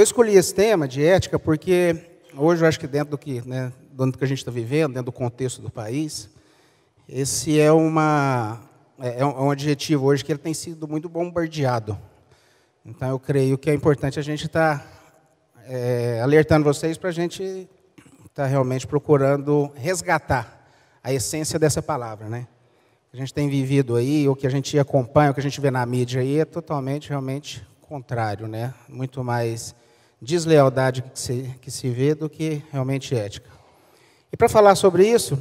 Eu escolhi esse tema de ética porque hoje eu acho que dentro do que, do que a gente está vivendo, dentro do contexto do país, esse é um adjetivo hoje que ele tem sido muito bombardeado. Então eu creio que é importante a gente estar alertando vocês para a gente estar realmente procurando resgatar a essência dessa palavra, né? O que a gente tem vivido aí, o que a gente acompanha, o que a gente vê na mídia aí é totalmente, realmente contrário, né? Muito mais deslealdade que se vê do que realmente ética. E para falar sobre isso,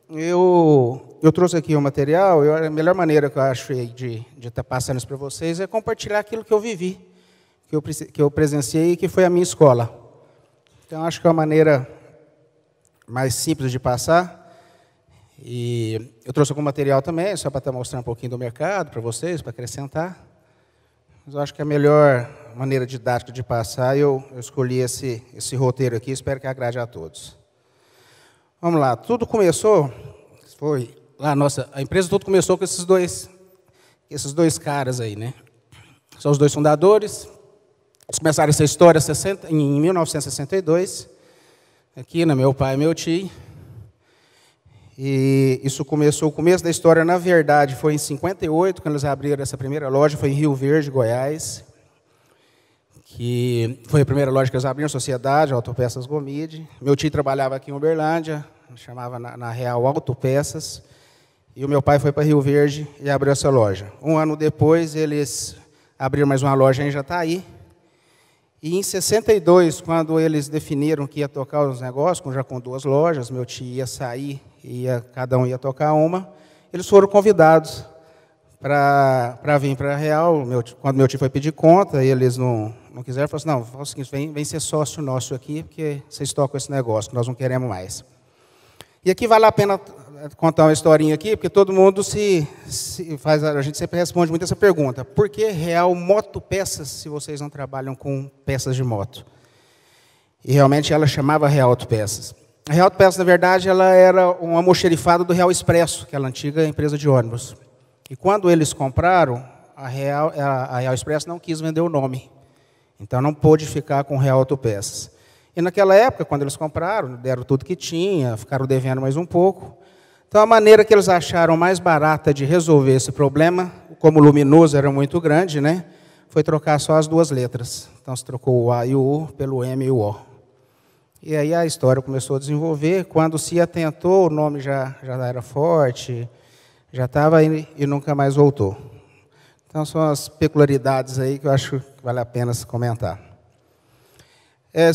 eu trouxe aqui um material, a melhor maneira que eu acho de estar passando isso para vocês é compartilhar aquilo que eu vivi, que eu presenciei e que foi a minha escola. Então, acho que é uma maneira mais simples de passar. E eu trouxe algum material também, só para estar mostrando um pouquinho do mercado para vocês, para acrescentar. Mas eu acho que a melhor maneira didática de passar, eu escolhi esse roteiro aqui, espero que agrade a todos. Vamos lá, tudo começou, foi lá, a empresa tudo começou com esses dois caras aí, né? São os dois fundadores. Eles começaram essa história em 1962, aqui, meu pai e meu tio. E isso começou, o começo da história, na verdade, foi em 58, quando eles abriram essa primeira loja, foi em Rio Verde, Goiás, que foi a primeira loja que eles abriram, Sociedade, Autopeças Gomide. Meu tio trabalhava aqui em Uberlândia, chamava na Real Autopeças, e o meu pai foi para Rio Verde e abriu essa loja. Um ano depois, eles abriram mais uma loja em Jataí, e em 62, quando eles definiram que ia tocar os negócios, já com 2 lojas, meu tio ia sair, cada um ia tocar uma, eles foram convidados para vir para a Real. Quando meu tio foi pedir conta, eles não quiseram, falaram assim, não, fala o seguinte, vem ser sócio nosso aqui, porque vocês tocam esse negócio, nós não queremos mais. E aqui vale a pena contar uma historinha aqui, porque todo mundo a gente sempre responde muito essa pergunta, por que Real Motopeças, se vocês não trabalham com peças de moto? E realmente ela chamava Real Autopeças. A Real Autopeças, na verdade, ela era um almoxerifado do Real Expresso, aquela antiga empresa de ônibus. E quando eles compraram, a Real Expresso não quis vender o nome. Então não pôde ficar com Real Autopeças. E naquela época, quando eles compraram, deram tudo que tinha, ficaram devendo mais um pouco. Então a maneira que eles acharam mais barata de resolver esse problema, como o luminoso era muito grande, né, foi trocar só as 2 letras. Então se trocou o A e o U pelo M e o O. E aí a história começou a desenvolver. Quando se atentou, o nome já era forte, já estava aí e nunca mais voltou. Então são as peculiaridades aí que eu acho que vale a pena se comentar.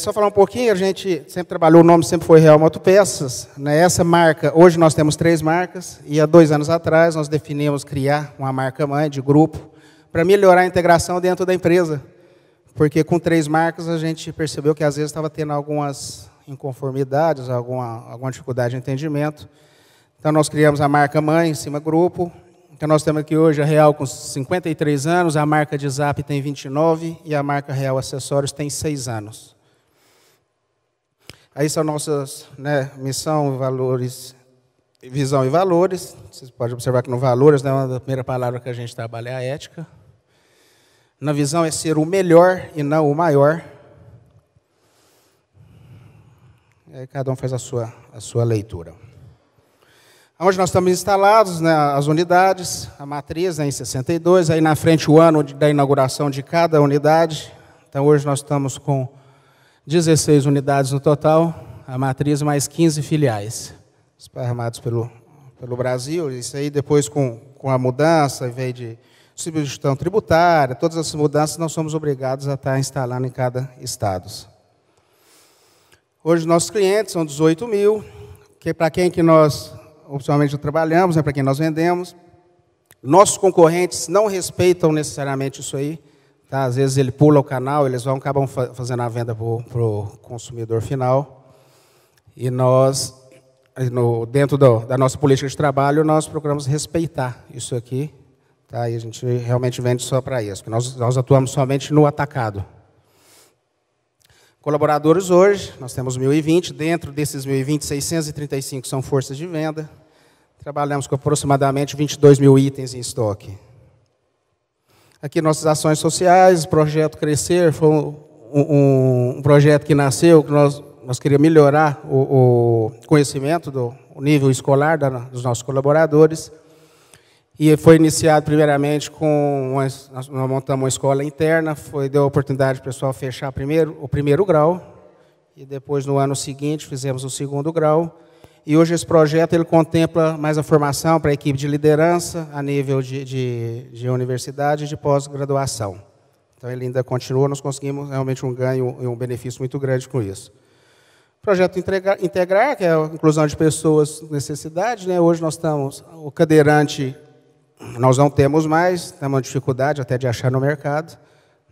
Só falar um pouquinho, a gente sempre trabalhou, o nome sempre foi Real Motopeças, né? Essa marca, hoje nós temos 3 marcas, e há 2 anos atrás nós definimos criar uma marca-mãe de grupo para melhorar a integração dentro da empresa. Porque com 3 marcas a gente percebeu que às vezes estava tendo algumas inconformidades, alguma dificuldade de entendimento. Então nós criamos a marca-mãe, em cima grupo. Então nós temos aqui hoje a Real com 53 anos, a marca de Zap tem 29 e a marca Real Acessórios tem 6 anos. Aí são nossas, né, missão, valores, visão e valores. Vocês podem observar que no valores, né, a primeira palavra que a gente trabalha é a ética. Na visão é ser o melhor e não o maior. E aí cada um faz a sua leitura. Onde nós estamos instalados, né, as unidades, a matriz, né, em 62, aí na frente o ano da inauguração de cada unidade. Então hoje nós estamos com 16 unidades no total, a matriz mais 15 filiais, esparramados pelo Brasil. Isso aí depois com a mudança, veio de substituição tributária, todas essas mudanças nós somos obrigados a estar instalando em cada estado. Hoje nossos clientes são 18 mil, que para quem que nós opcionalmente trabalhamos, né, para quem nós vendemos. Nossos concorrentes não respeitam necessariamente isso aí. Tá? Às vezes ele pula o canal, eles acabam fazendo a venda para o consumidor final. E nós, dentro da nossa política de trabalho, nós procuramos respeitar isso aqui. Tá? E a gente realmente vende só para isso, porque nós atuamos somente no atacado. Colaboradores hoje, nós temos 1.020, dentro desses 1.020, 635 são forças de venda. Trabalhamos com aproximadamente 22 mil itens em estoque. Aqui nossas ações sociais, projeto Crescer, foi um projeto que nasceu, que nós queríamos melhorar o conhecimento do nível escolar dos nossos colaboradores. E foi iniciado primeiramente com nós montamos uma escola interna, deu a oportunidade para o pessoal fechar o primeiro grau, e depois no ano seguinte fizemos o segundo grau. E hoje esse projeto ele contempla mais a formação para a equipe de liderança a nível de universidade e de pós-graduação. Então ele ainda continua, nós conseguimos realmente um ganho e um benefício muito grande com isso. Projeto Integrar, que é a inclusão de pessoas com necessidade, né? Hoje nós estamos, o cadeirante nós não temos mais, temos uma dificuldade até de achar no mercado.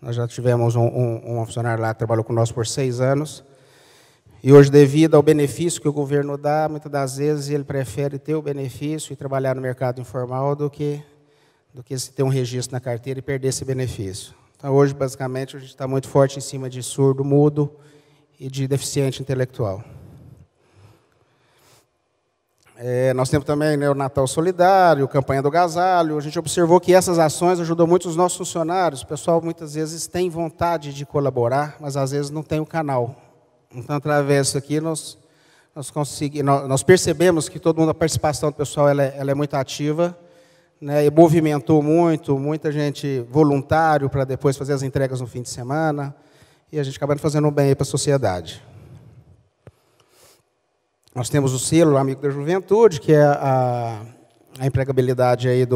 Nós já tivemos um funcionário lá que trabalhou conosco por 6 anos. E hoje, devido ao benefício que o governo dá, muitas das vezes ele prefere ter o benefício e trabalhar no mercado informal do que se ter um registro na carteira e perder esse benefício. Então, hoje, basicamente, a gente está muito forte em cima de surdo, mudo e de deficiente intelectual. Nós temos também, né, o Natal Solidário, campanha do Agasalho. A gente observou que essas ações ajudam muito os nossos funcionários. O pessoal, muitas vezes, tem vontade de colaborar, mas, às vezes, não tem o canal. Então, através disso aqui, nós percebemos que a participação do pessoal ela é muito ativa, né, e movimentou muita gente voluntário para depois fazer as entregas no fim de semana, e a gente acaba fazendo um bem para a sociedade. Nós temos o selo Amigo da Juventude, que é a empregabilidade aí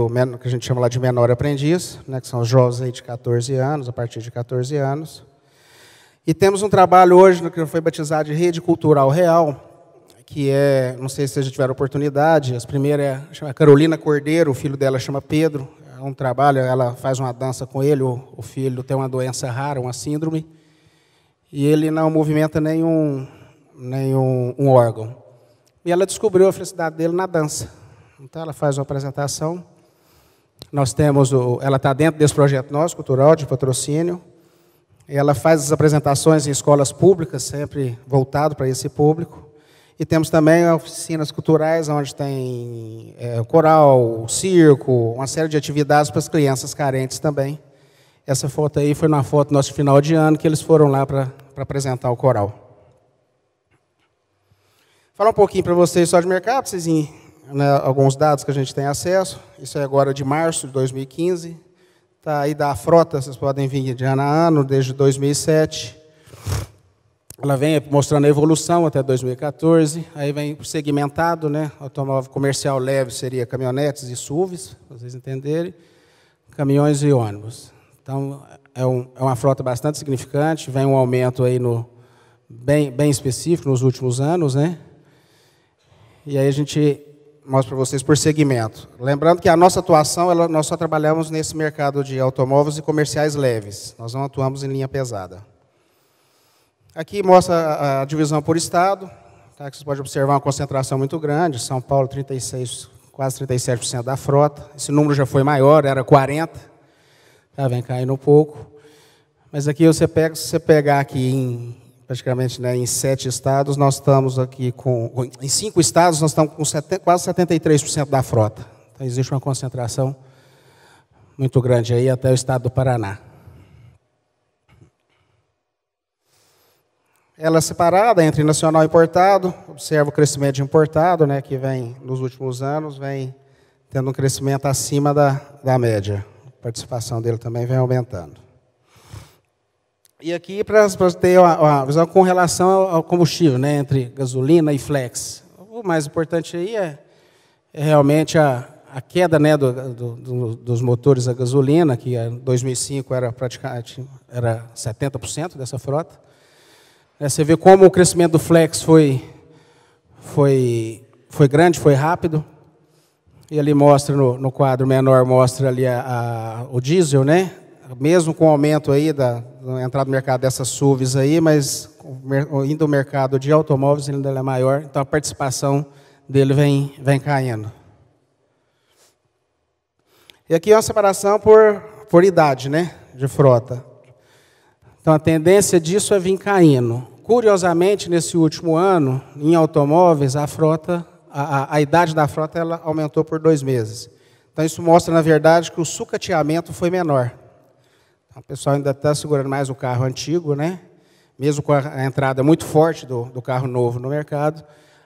que a gente chama lá de menor aprendiz, né, que são os jovens aí de 14 anos, a partir de 14 anos. E temos um trabalho hoje, que foi batizado de Rede Cultural Real, que não sei se vocês já tiveram oportunidade, as primeiras chama Carolina Cordeiro, o filho dela chama Pedro, é um trabalho, ela faz uma dança com ele, o filho tem uma doença rara, uma síndrome, e ele não movimenta nenhum órgão. E ela descobriu a felicidade dele na dança. Então ela faz uma apresentação, ela está dentro desse projeto nosso, cultural, de patrocínio. Ela faz as apresentações em escolas públicas, sempre voltado para esse público. E temos também oficinas culturais, onde tem coral, circo, uma série de atividades para as crianças carentes também. Essa foto aí foi uma foto nosso final de ano, que eles foram lá para apresentar o coral. Falar um pouquinho para vocês só de mercado, vocês né, alguns dados que a gente tem acesso. Isso é agora de março de 2015. Tá, aí da frota, vocês podem vir de ano a ano, desde 2007. Ela vem mostrando a evolução até 2014. Aí vem segmentado, né? Automóvel comercial leve seria caminhonetes e SUVs, para vocês entenderem, caminhões e ônibus. Então, é uma frota bastante significante, vem um aumento aí bem específico nos últimos anos, né? E aí a gente mostro para vocês por segmento. Lembrando que a nossa atuação, nós só trabalhamos nesse mercado de automóveis e comerciais leves. Nós não atuamos em linha pesada. Aqui mostra a divisão por estado. Tá, que vocês podem observar uma concentração muito grande. São Paulo, 36, quase 37% da frota. Esse número já foi maior, era 40%. Tá, vem caindo um pouco. Mas aqui se você pegar aqui praticamente, né, em 7 estados, nós estamos aqui em 5 estados, nós estamos com quase 73% da frota. Então, existe uma concentração muito grande aí, até o estado do Paraná. Ela é separada entre nacional e importado, observa o crescimento de importado, né, que vem, nos últimos anos, vem tendo um crescimento acima da média. A participação dele também vem aumentando. E aqui, para ter uma visão com relação ao combustível, né, entre gasolina e flex. O mais importante aí é realmente a queda, né, dos motores a gasolina, que em 2005 era praticamente 70% dessa frota. Você vê como o crescimento do flex foi grande, foi rápido. E ali mostra, no quadro menor, mostra ali o diesel, né? Mesmo com o aumento aí da entrada no mercado dessas SUVs aí, mas ainda o mercado de automóveis ainda é maior, então a participação dele vem caindo. E aqui é uma separação por idade, né, de frota. Então a tendência disso é vir caindo. Curiosamente, nesse último ano, em automóveis, a idade da frota ela aumentou por 2 meses. Então isso mostra, na verdade, que o sucateamento foi menor. O pessoal ainda está segurando mais o carro antigo, né? mesmo com a entrada muito forte do carro novo no mercado,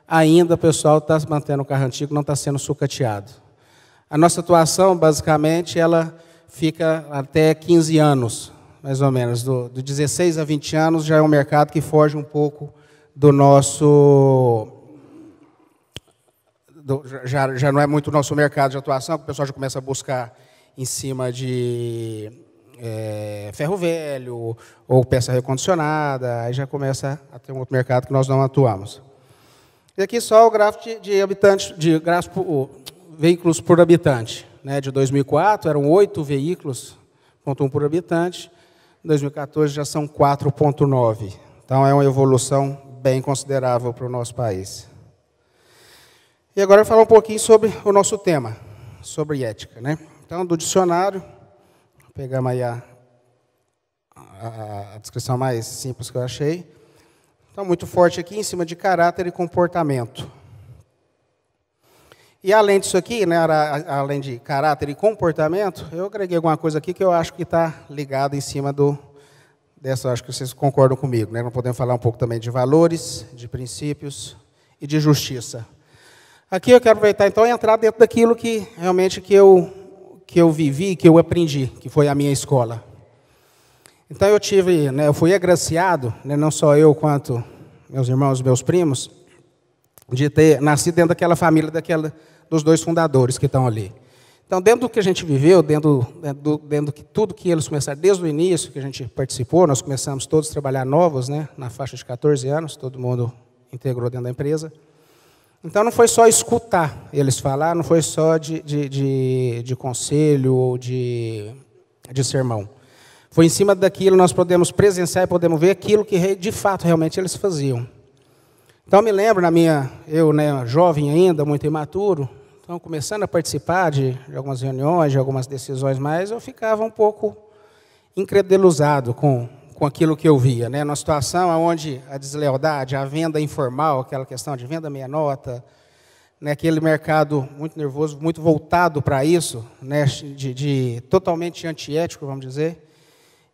ainda o pessoal está mantendo o carro antigo, não está sendo sucateado. A nossa atuação, basicamente, ela fica até 15 anos, mais ou menos. Do 16 a 20 anos já é um mercado que foge um pouco do nosso... já não é muito o nosso mercado de atuação, porque o pessoal já começa a buscar em cima de ferro velho ou peça recondicionada, aí já começa a ter um outro mercado que nós não atuamos. E aqui só o gráfico de habitantes, veículos por habitante. Né, de 2004, eram 8 veículos, 1 por habitante. Em 2014, já são 4,9. Então, é uma evolução bem considerável para o nosso país. E agora eu vou falar um pouquinho sobre o nosso tema, sobre ética. Né? Então, do dicionário, vou pegar aí a descrição mais simples que eu achei. Então, muito forte aqui, em cima de caráter e comportamento. E além disso aqui, né, além de caráter e comportamento, eu agreguei alguma coisa aqui que eu acho que está ligado em cima dessa, acho que vocês concordam comigo. Né? Nós podemos falar um pouco também de valores, de princípios e de justiça. Aqui eu quero aproveitar, então, e entrar dentro daquilo que realmente que eu vivi, que eu aprendi, que foi a minha escola. Então, eu fui agraciado, né, não só eu, quanto meus irmãos, meus primos, de ter nascido dentro daquela família, dos 2 fundadores que estão ali. Então, dentro do que a gente viveu, dentro de tudo que eles começaram, desde o início que a gente participou, nós começamos todos a trabalhar novos, né, na faixa de 14 anos, todo mundo integrou dentro da empresa. Então, não foi só escutar eles falar, não foi só de conselho ou de sermão. Foi em cima daquilo nós podemos presenciar e podemos ver aquilo que, de fato, realmente eles faziam. Então, me lembro, eu, né, jovem ainda, muito imaturo, então, começando a participar de algumas reuniões, de algumas decisões mais, eu ficava um pouco incredulizado com aquilo que eu via. Né? Numa situação onde a deslealdade, a venda informal, aquela questão de venda meia nota, né, aquele mercado muito nervoso, muito voltado para isso, né, totalmente antiético, vamos dizer,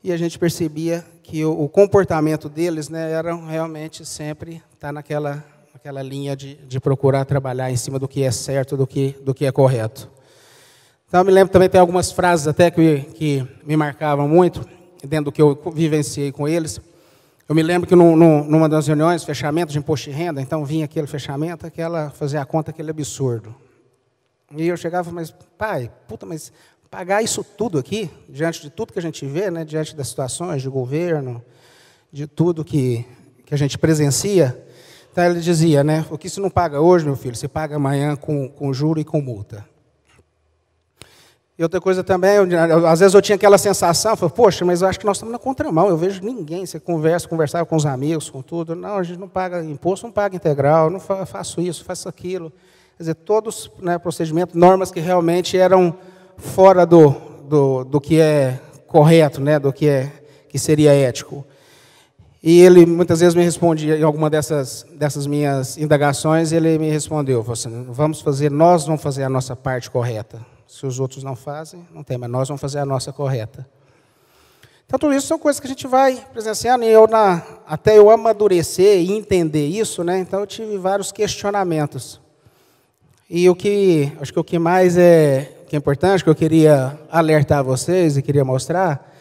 e a gente percebia que o comportamento deles, né, era realmente sempre estar naquela linha de procurar trabalhar em cima do que é certo, do que é correto. Então, eu me lembro também, tem algumas frases até que me marcavam muito, dentro do que eu vivenciei com eles. Eu me lembro que numa das reuniões, fechamento de imposto de renda, então vinha aquele fechamento, fazia a conta, aquele absurdo. E eu chegava, mas pai, mas pagar isso tudo aqui, diante de tudo que a gente vê, né, diante das situações de governo, de tudo que a gente presencia. Então, ele dizia, né, o que você não paga hoje, meu filho, você paga amanhã com juro e com multa. E outra coisa também, às vezes eu tinha aquela sensação, falei, poxa, mas eu acho que nós estamos na contramão, eu vejo ninguém, você conversava com os amigos, com tudo, não, a gente não paga imposto, não paga integral, não faço isso, faço aquilo. Quer dizer, todos, né, procedimentos, normas que realmente eram fora do que é correto, né, do que seria ético. E ele muitas vezes me respondia, em alguma dessas minhas indagações, ele me respondeu, falou assim, nós vamos fazer a nossa parte correta. Se os outros não fazem, não tem, mas nós vamos fazer a nossa correta. Então, tudo isso são coisas que a gente vai presenciando, e até eu amadurecer e entender isso, né, então eu tive vários questionamentos. E acho que o que mais que é importante, que eu queria alertar vocês e queria mostrar,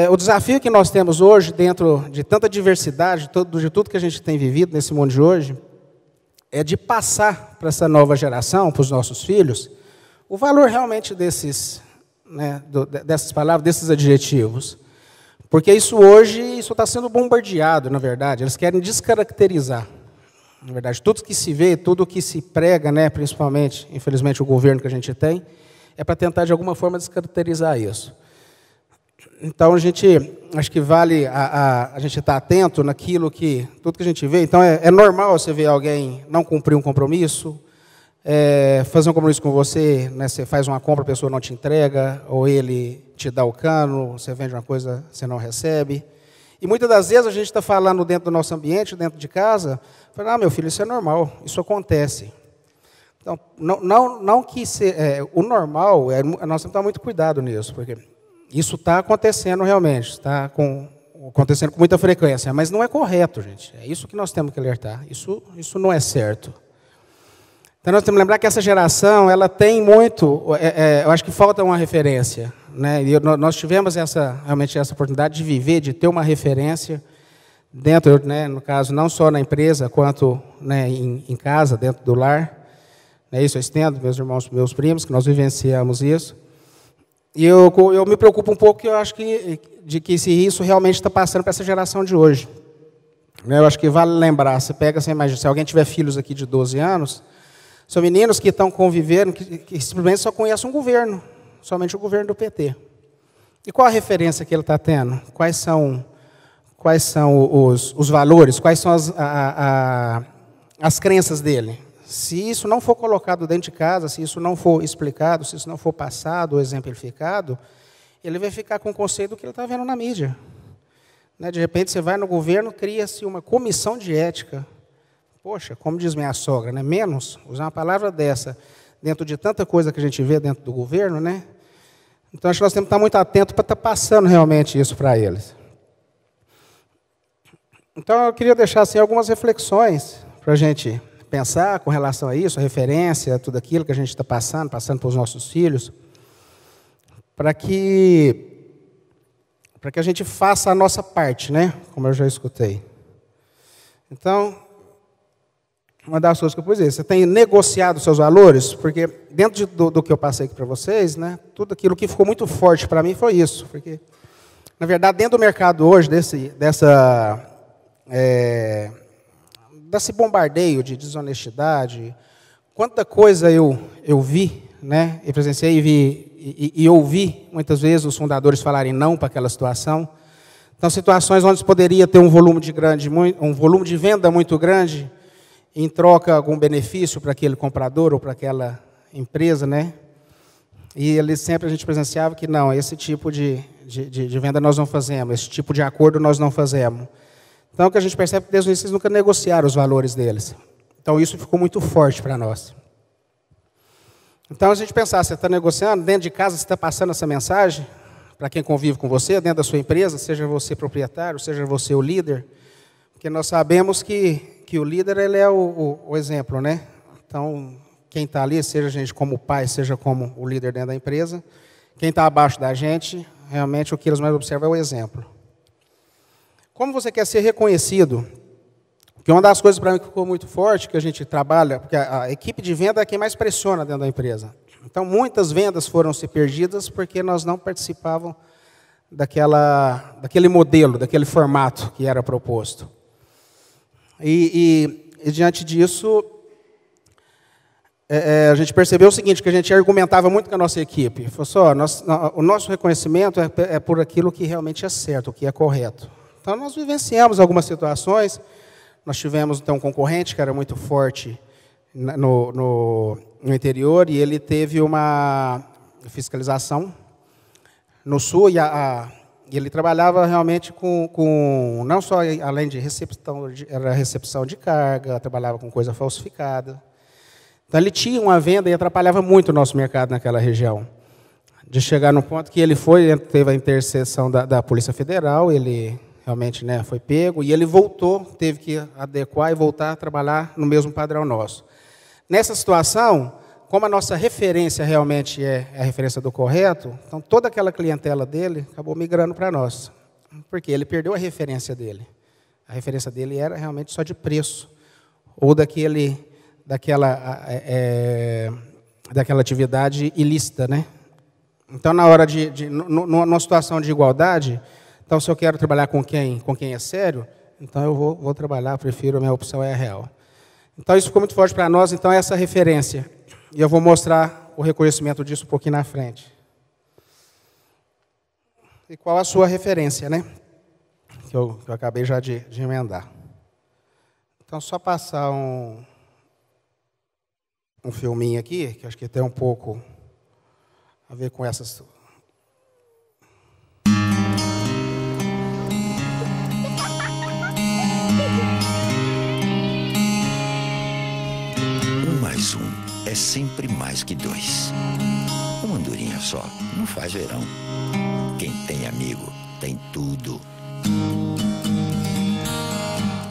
o desafio que nós temos hoje, dentro de tanta diversidade, de tudo que a gente tem vivido nesse mundo de hoje, é de passar para essa nova geração, para os nossos filhos, o valor realmente dessas palavras, desses adjetivos. Porque isso está sendo bombardeado, na verdade, eles querem descaracterizar. Na verdade, tudo que se vê, tudo que se prega, né, principalmente, infelizmente, o governo que a gente tem, é para tentar, de alguma forma, descaracterizar isso. Então, acho que vale a gente estar atento naquilo tudo que a gente vê. Então, é normal você ver alguém não cumprir um compromisso, fazer um compromisso com você, né, você faz uma compra, a pessoa não te entrega, ou ele te dá o cano, você vende uma coisa, você não recebe. E muitas das vezes a gente está falando dentro do nosso ambiente, dentro de casa, fala, meu filho, isso é normal, isso acontece. Então, não que o normal, nós temos que tomar muito cuidado nisso, porque isso está acontecendo realmente, está com acontecendo com muita frequência, mas não é correto, gente. É isso que nós temos que alertar. Isso não é certo. Então, nós temos que lembrar que essa geração, ela tem muito, eu acho que falta uma referência, né? E nós tivemos realmente essa oportunidade de viver, de ter uma referência dentro, né, no caso, não só na empresa, quanto, né, em casa, dentro do lar. Isso eu estendo, meus irmãos, meus primos, que nós vivenciamos isso. E eu me preocupo um pouco, eu acho que se isso realmente está passando para essa geração de hoje. Eu acho que vale lembrar, você pega, você imagina, se alguém tiver filhos aqui de 12 anos, são meninos que estão convivendo, que simplesmente só conhecem um governo, somente o governo do PT. E qual a referência que ele está tendo? Quais são os valores? Quais são as crenças dele? Se isso não for colocado dentro de casa, se isso não for explicado, se isso não for passado ou exemplificado, ele vai ficar com o conceito do que ele está vendo na mídia. De repente, você vai no governo, cria-se uma comissão de ética. Poxa, como diz minha sogra, né? Menos, usar uma palavra dessa, dentro de tanta coisa que a gente vê dentro do governo, né? Então, acho que nós temos que estar muito atentos para estar passando realmente isso para eles. Então, eu queria deixar assim, algumas reflexões para a gente pensar com relação a isso, a referência, tudo aquilo que a gente está passando para os nossos filhos, para que a gente faça a nossa parte, né? Como eu já escutei. Então, uma das coisas que eu pus é, você tem negociado seus valores, porque dentro do que eu passei aqui para vocês, né, tudo aquilo que ficou muito forte para mim foi isso, porque, na verdade, dentro do mercado hoje, desse bombardeio de desonestidade, quanta coisa eu vi, né, e presenciei e ouvi, muitas vezes, os fundadores falarem não para aquela situação. Então, situações onde poderia ter um volume de venda muito grande, em troca algum benefício para aquele comprador ou para aquela empresa, né? E a gente presenciava que não, esse tipo de venda nós não fazemos, esse tipo de acordo nós não fazemos. Então, o que a gente percebe é que desde o início eles nunca negociaram os valores deles. Então, isso ficou muito forte para nós. Então, a gente pensar, você está negociando, dentro de casa você está passando essa mensagem para quem convive com você, dentro da sua empresa, seja você proprietário, seja você o líder, porque nós sabemos que o líder ele é o exemplo, né? Então, quem está ali, seja a gente como pai, seja como o líder dentro da empresa, quem está abaixo da gente, realmente o que eles mais observam é o exemplo. Como você quer ser reconhecido? Porque uma das coisas para mim que ficou muito forte, que a gente trabalha, porque a equipe de venda é quem mais pressiona dentro da empresa. Então, muitas vendas foram se perdidas porque nós não participávamos daquele modelo, daquele formato que era proposto. E diante disso, a gente percebeu o seguinte, que a gente argumentava muito com a nossa equipe. Falou assim, o nosso reconhecimento é por aquilo que realmente é certo, o que é correto. Então, nós vivenciamos algumas situações. Nós tivemos, então, um concorrente que era muito forte no interior, e ele teve uma fiscalização no Sul, e ele trabalhava realmente com não só, além de recepção de carga, trabalhava com coisa falsificada. Então, ele tinha uma venda e atrapalhava muito o nosso mercado naquela região. De chegar no ponto que ele teve a intercessão da Polícia Federal, ele realmente, né, foi pego, e ele voltou, teve que adequar e voltar a trabalhar no mesmo padrão nosso. Nessa situação, como a nossa referência realmente é a referência do correto, então toda aquela clientela dele acabou migrando para nós. Porque ele perdeu a referência dele. A referência dele era realmente só de preço, ou daquela atividade ilícita, né? Então, na hora numa situação de igualdade, então, se eu quero trabalhar com quem é sério, então eu vou trabalhar, prefiro, a minha opção é a real. Então, isso ficou muito forte para nós, então, essa referência. E eu vou mostrar o reconhecimento disso um pouquinho na frente. E qual a sua referência, né? Que eu acabei já de emendar. Então, só passar um filminho aqui, que acho que tem um pouco a ver com essas... Mais um é sempre mais que dois. Uma andorinha só não faz verão. Quem tem amigo tem tudo.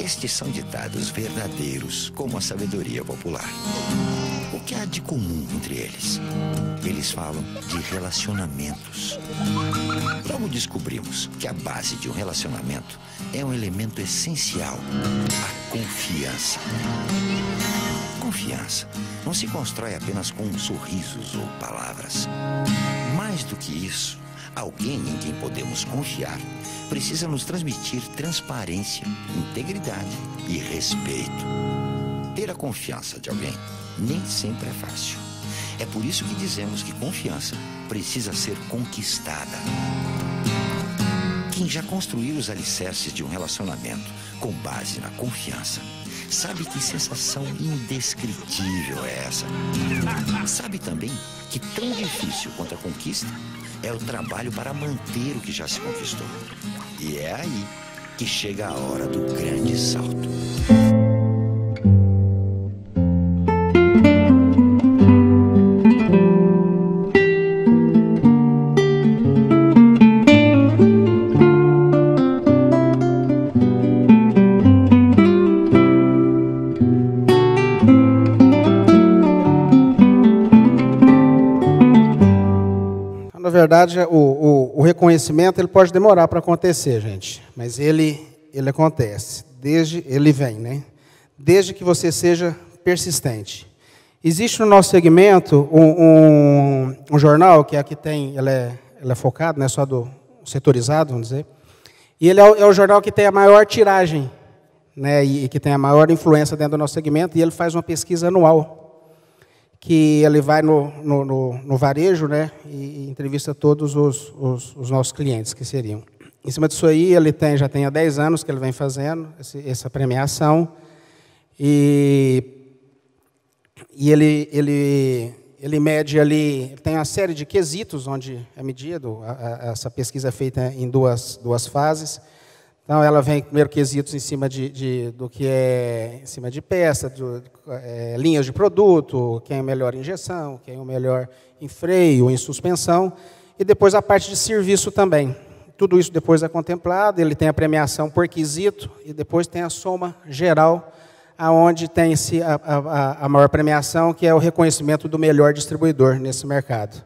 Estes são ditados verdadeiros, como a sabedoria popular. O que há de comum entre eles? Eles falam de relacionamentos. Logo descobrimos que a base de um relacionamento é um elemento essencial, a confiança. Confiança não se constrói apenas com sorrisos ou palavras. Mais do que isso, alguém em quem podemos confiar precisa nos transmitir transparência, integridade e respeito. Ter a confiança de alguém nem sempre é fácil. É por isso que dizemos que confiança precisa ser conquistada. Quem já construiu os alicerces de um relacionamento com base na confiança sabe que sensação indescritível é essa. Sabe também que tão difícil quanto a conquista é o trabalho para manter o que já se conquistou. E é aí que chega a hora do grande salto. Na verdade, o reconhecimento ele pode demorar para acontecer, gente, mas ele acontece, ele vem, né? Desde que você seja persistente. Existe no nosso segmento um jornal que aqui tem, ele é focado, não é só do setorizado, vamos dizer, e ele é o jornal que tem a maior tiragem, né, e que tem a maior influência dentro do nosso segmento, e ele faz uma pesquisa anual, que ele vai no varejo, né, e entrevista todos os nossos clientes, que seriam. Em cima disso aí, ele já tem há 10 anos que ele vem fazendo essa premiação, e ele mede ali, ele tem uma série de quesitos onde é medido, essa pesquisa é feita em duas fases. Então, ela vem primeiro quesitos em cima do que é em cima de peça, linhas de produto, quem é melhor em injeção, quem é o melhor em freio, em suspensão, e depois a parte de serviço também. Tudo isso depois é contemplado, ele tem a premiação por quesito, e depois tem a soma geral, aonde tem a maior premiação, que é o reconhecimento do melhor distribuidor nesse mercado.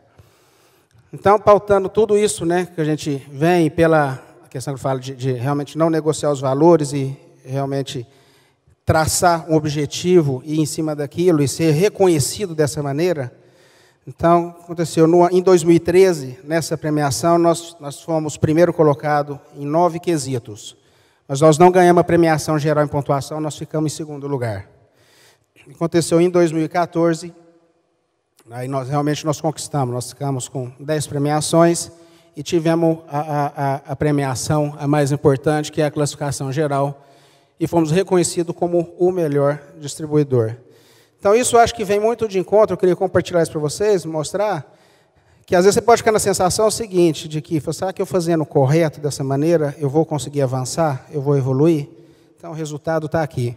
Então, pautando tudo isso, né, que a gente vem pela questão que fala de realmente não negociar os valores e realmente traçar um objetivo e ir em cima daquilo e ser reconhecido dessa maneira. Então, aconteceu em 2013, nessa premiação, nós fomos primeiro colocado em 9 quesitos. Mas nós não ganhamos a premiação geral em pontuação, nós ficamos em segundo lugar. Aconteceu em 2014, aí nós conquistamos, nós ficamos com 10 premiações, e tivemos a premiação, a mais importante, que é a classificação geral, e fomos reconhecidos como o melhor distribuidor. Então, isso eu acho que vem muito de encontro, eu queria compartilhar isso para vocês, mostrar, que às vezes você pode ficar na sensação seguinte, de que, será que eu fazendo correto dessa maneira, eu vou conseguir avançar, eu vou evoluir? Então, o resultado está aqui.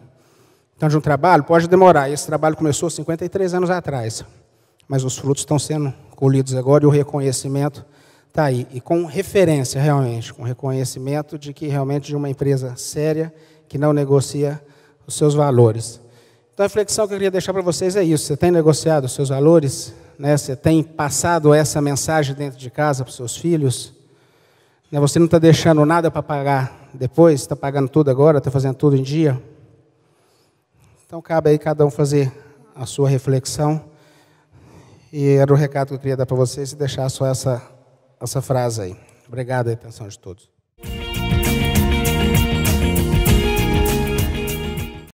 Então, de um trabalho, pode demorar, esse trabalho começou 53 anos atrás, mas os frutos estão sendo colhidos agora, e o reconhecimento está aí, e com referência realmente, com reconhecimento de que realmente de uma empresa séria, que não negocia os seus valores. Então a reflexão que eu queria deixar para vocês é isso, você tem negociado os seus valores, né? Você tem passado essa mensagem dentro de casa para os seus filhos, né? Você não está deixando nada para pagar depois, está pagando tudo agora, está fazendo tudo em dia. Então cabe aí cada um fazer a sua reflexão, e era o recado que eu queria dar para vocês, e deixar só essa frase aí. Obrigado pela atenção de todos.